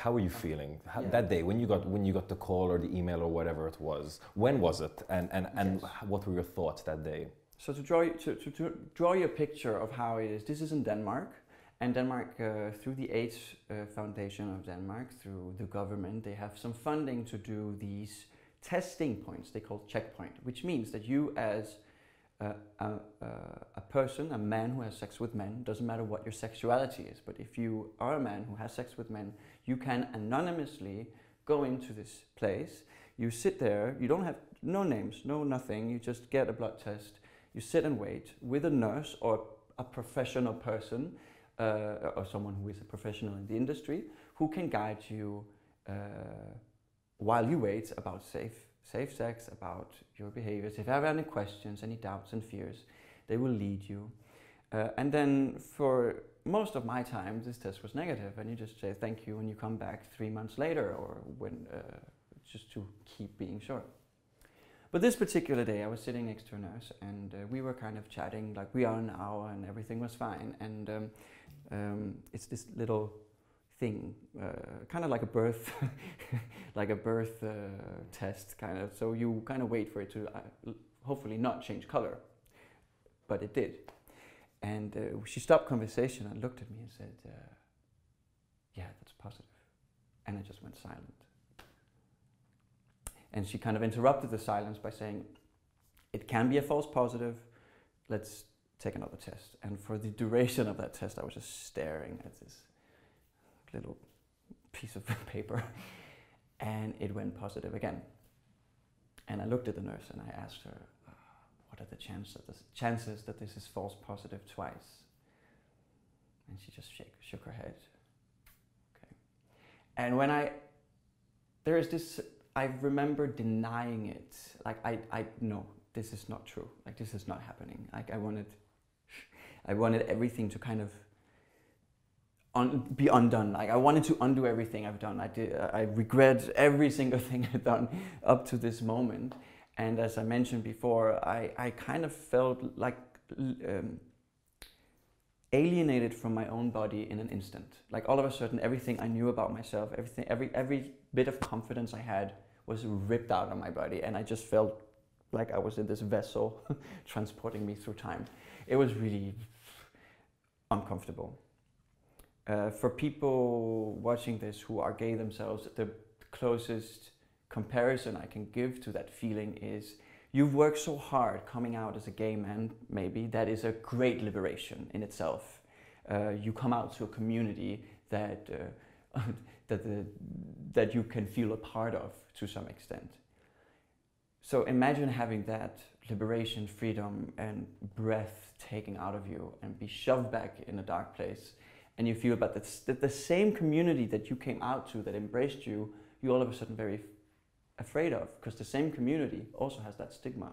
How were you feeling Yeah. that day when you got the call or the email or whatever it was? When was it, and Yes. what were your thoughts that day? So to draw you a picture of how it is, this is in Denmark, and Denmark, through the AIDS Foundation of Denmark, through the government, they have some funding to do these testing points they call checkpoint, which means that you as a person, a man who has sex with men, doesn't matter what your sexuality is, but if you are a man who has sex with men, you can anonymously go into this place. You sit there, you don't have no names, no nothing, you just get a blood test. You sit and wait with a nurse or a professional person, or someone who is a professional in the industry, who can guide you while you wait about safe sex, about your behaviors. If you have any questions, any doubts and fears, they will lead you. And then for most of my time, this test was negative, and you just say thank you when you come back 3 months later, or when just to keep being sure. But this particular day, I was sitting next to a nurse, and we were kind of chatting like we are now, and everything was fine. And it's this little thing, kind of like a birth, like a birth test, kind of. So you kind of wait for it to hopefully not change color, but it did. And she stopped conversation and looked at me and said, "Yeah, that's positive." And I just went silent. And she kind of interrupted the silence by saying, "It can be a false positive. Let's take another test." And for the duration of that test, I was just staring at this little piece of paper, and it went positive again. And I looked at the nurse and I asked her, "What are the chances that this is false positive twice?" And she just shook her head. Okay. And when there is this, I remember denying it. Like no, this is not true. Like this is not happening. Like I wanted everything to kind of be undone. Like I wanted to undo everything I've done. I regret every single thing I've done up to this moment. And as I mentioned before, I kind of felt like alienated from my own body in an instant. Like all of a sudden, everything I knew about myself, every bit of confidence I had was ripped out of my body, and I just felt like I was in this vessel transporting me through time. It was really uncomfortable. For people watching this who are gay themselves, the closest comparison I can give to that feeling is you've worked so hard coming out as a gay man, maybe, that is a great liberation in itself. You come out to a community that, that you can feel a part of to some extent. So imagine having that liberation, freedom, and breath taken out of you and be shoved back in a dark place. And you feel about that the same community that you came out to, that embraced you, you're all of a sudden very afraid of, because the same community also has that stigma.